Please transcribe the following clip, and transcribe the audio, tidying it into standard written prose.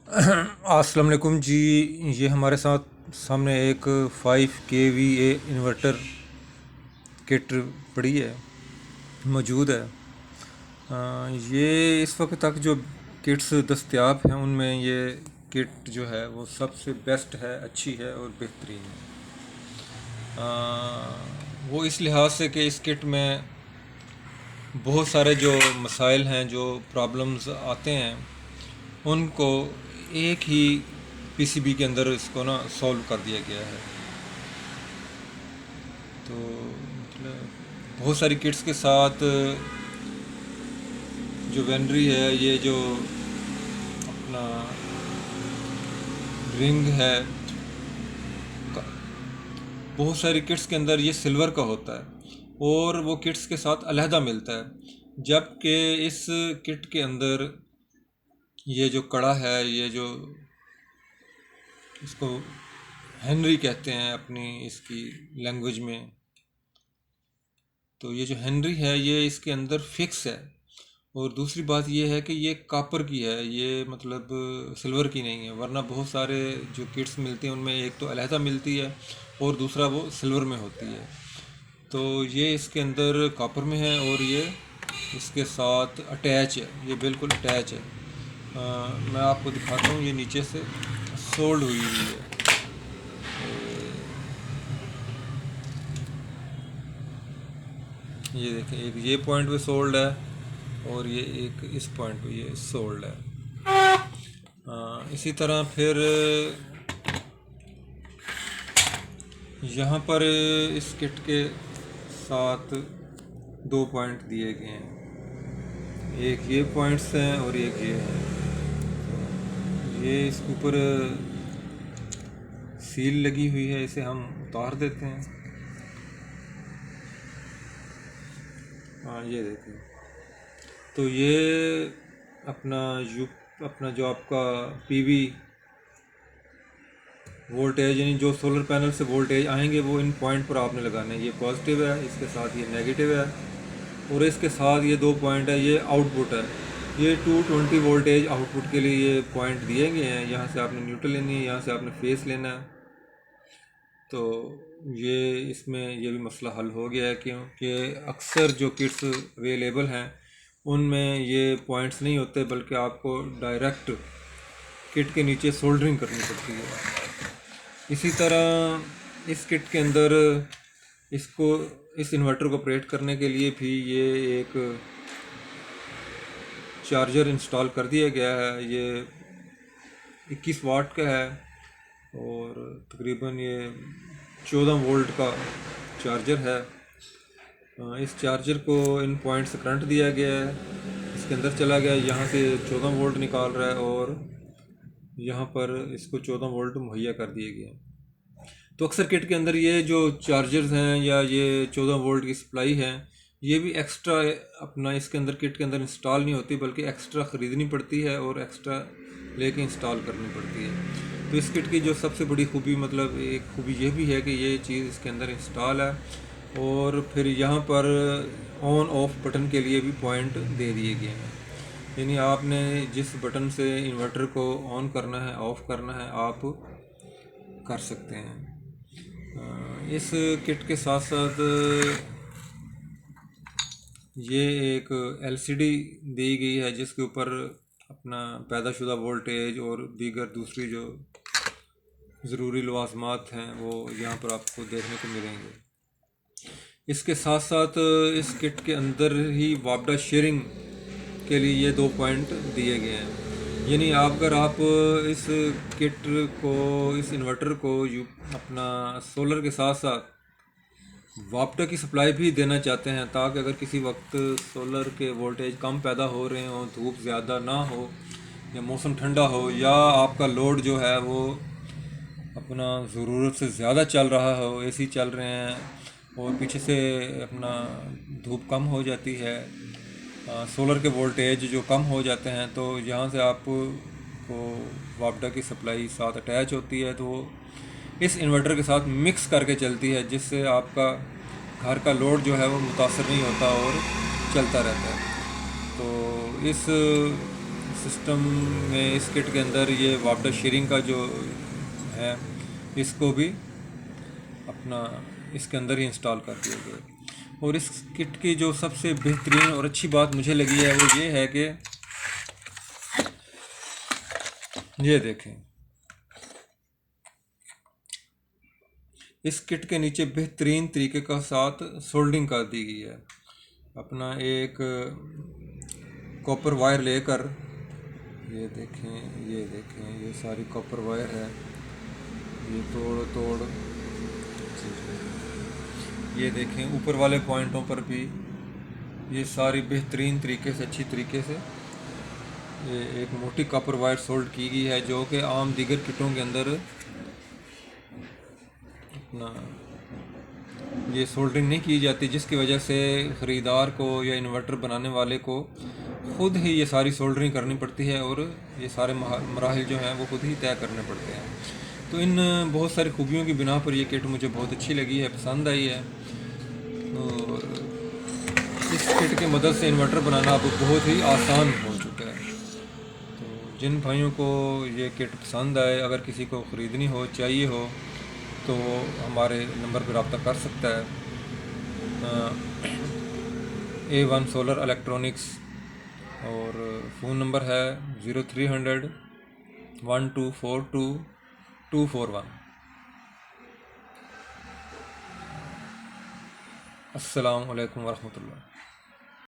अस्सलाम वालेकुम जी। ये हमारे साथ सामने एक 5 kVA इन्वर्टर किट पड़ी है, मौजूद है। ये इस वक्त तक जो किट्स दस्तयाब हैं उनमें ये किट जो है वो सबसे बेस्ट है, अच्छी है और बेहतरीन है। वो इस लिहाज से कि इस किट में बहुत सारे जो मसाइल हैं, जो प्रॉब्लम्स आते हैं, उनको एक ही पीसीबी के अंदर इसको ना सॉल्व कर दिया गया है। तो मतलब बहुत सारी किट्स के साथ जो वेनरी है, ये जो अपना रिंग है, बहुत सारी किट्स के अंदर ये सिल्वर का होता है और वो किट्स के साथ अलहदा मिलता है। जबकि इस किट के अंदर ये जो कड़ा है, ये जो इसको हेनरी कहते हैं अपनी इसकी लैंग्वेज में, तो ये जो हेनरी है ये इसके अंदर फिक्स है। और दूसरी बात ये है कि ये कॉपर की है, ये मतलब सिल्वर की नहीं है। वरना बहुत सारे जो किट्स मिलती हैं उनमें एक तो अलहदा मिलती है और दूसरा वो सिल्वर में होती है। तो ये इसके अंदर कॉपर में है और ये इसके साथ अटैच है, ये बिल्कुल अटैच है। मैं आपको दिखाता हूँ, ये नीचे से सोल्ड हुई हुई है। ये देखें, एक ये पॉइंट पे सोल्ड है और ये एक इस पॉइंट पे ये सोल्ड है। इसी तरह फिर यहाँ पर इस किट के साथ दो पॉइंट दिए गए हैं, एक ये पॉइंट्स हैं और एक ये है। ये इसके ऊपर सील लगी हुई है, इसे हम उतार देते हैं। हाँ, ये देखें, तो ये अपना अपना जो आपका पीवी वोल्टेज, यानी जो सोलर पैनल से वोल्टेज आएंगे वो इन पॉइंट पर आपने लगाने हैं। ये पॉजिटिव है, इसके साथ ये नेगेटिव है और इसके साथ ये दो पॉइंट है, ये आउटपुट है। ये 220 वोल्टेज आउटपुट के लिए ये पॉइंट दिए गए हैं। यहाँ से आपने न्यूट्रल लेनी है, यहाँ से आपने फेस लेना है। तो ये इसमें ये भी मसला हल हो गया है, क्योंकि अक्सर जो किट्स अवेलेबल हैं उनमें ये पॉइंट्स नहीं होते, बल्कि आपको डायरेक्ट किट के नीचे सोल्डरिंग करनी पड़ती है। इसी तरह इस किट के अंदर इसको इस इन्वर्टर को ऑपरेट करने के लिए भी ये एक चार्जर इंस्टॉल कर दिया गया है। ये 21 वाट का है और तकरीबन ये 14 वोल्ट का चार्जर है। इस चार्जर को इन पॉइंट से करंट दिया गया है, इसके अंदर चला गया, यहाँ से 14 वोल्ट निकाल रहा है और यहाँ पर इसको 14 वोल्ट मुहैया कर दिए गए हैं। तो अक्सर किट के अंदर ये जो चार्जर्स हैं या ये 14 वोल्ट की सप्लाई है, ये भी एक्स्ट्रा अपना इसके अंदर किट के अंदर इंस्टॉल नहीं होती, बल्कि एक्स्ट्रा ख़रीदनी पड़ती है और एक्स्ट्रा लेके इंस्टॉल करनी पड़ती है। तो इस किट की जो सबसे बड़ी खूबी, मतलब एक खूबी ये भी है कि ये चीज़ इसके अंदर इंस्टॉल है और फिर यहाँ पर ऑन ऑफ बटन के लिए भी पॉइंट दे दिए गए हैं। यानी आपने जिस बटन से इन्वर्टर को ऑन करना है, ऑफ़ करना है, आप कर सकते हैं। इस किट के साथ साथ ये एक एलसीडी दी गई है जिसके ऊपर अपना पैदाशुदा वोल्टेज और दीगर दूसरी जो ज़रूरी लवाजमात हैं वो यहाँ पर आपको देखने को मिलेंगे। इसके साथ साथ इस किट के अंदर ही वापडा शेयरिंग के लिए ये दो पॉइंट दिए गए हैं। यानी अगर आप इस किट को, इस इन्वर्टर को अपना सोलर के साथ साथ वापडा की सप्लाई भी देना चाहते हैं, ताकि अगर किसी वक्त सोलर के वोल्टेज कम पैदा हो रहे हों, धूप ज़्यादा ना हो या मौसम ठंडा हो, या आपका लोड जो है वो अपना ज़रूरत से ज़्यादा चल रहा हो, एसी चल रहे हैं और पीछे से अपना धूप कम हो जाती है, सोलर के वोल्टेज जो कम हो जाते हैं, तो यहाँ से आपको वापडा की सप्लाई साथ अटैच होती है, तो इस इन्वर्टर के साथ मिक्स करके चलती है, जिससे आपका घर का लोड जो है वो मुतासर नहीं होता और चलता रहता है। तो इस सिस्टम में इस किट के अंदर ये वाटर शेयरिंग का जो है इसको भी अपना इसके अंदर ही इंस्टॉल कर दिया गया। और इस किट की जो सबसे बेहतरीन और अच्छी बात मुझे लगी है वो ये है कि ये देखें, इस किट के नीचे बेहतरीन तरीके का साथ सोल्डिंग कर दी गई है। अपना एक कॉपर वायर लेकर ये देखें ये सारी कॉपर वायर है, ये तोड़ ये देखें ऊपर वाले पॉइंटों पर भी ये सारी बेहतरीन तरीके से अच्छी तरीके से ये एक मोटी कॉपर वायर सोल्ड की गई है, जो कि आम दीगर किटों के अंदर अपना ये सोल्डरिंग नहीं की जाती, जिसकी वजह से ख़रीदार को या इन्वर्टर बनाने वाले को ख़ुद ही ये सारी सोल्डरिंग करनी पड़ती है और ये सारे मराहिल जो हैं वो खुद ही तय करने पड़ते हैं। तो इन बहुत सारी खूबियों की बिना पर ये किट मुझे बहुत अच्छी लगी है, पसंद आई है। और इस किट की मदद से इन्वर्टर बनाना अब बहुत ही आसान हो चुका है। तो जिन भाइयों को ये किट पसंद आए, अगर किसी को ख़रीदनी हो, चाहिए हो, तो हमारे नंबर पर रब्ता कर सकता है। A1 सोलर इलेक्ट्रॉनिक्स और फ़ोन नंबर है 0300 1242 241। अस्सलाम वालेकुम वरहमतुल्लाह।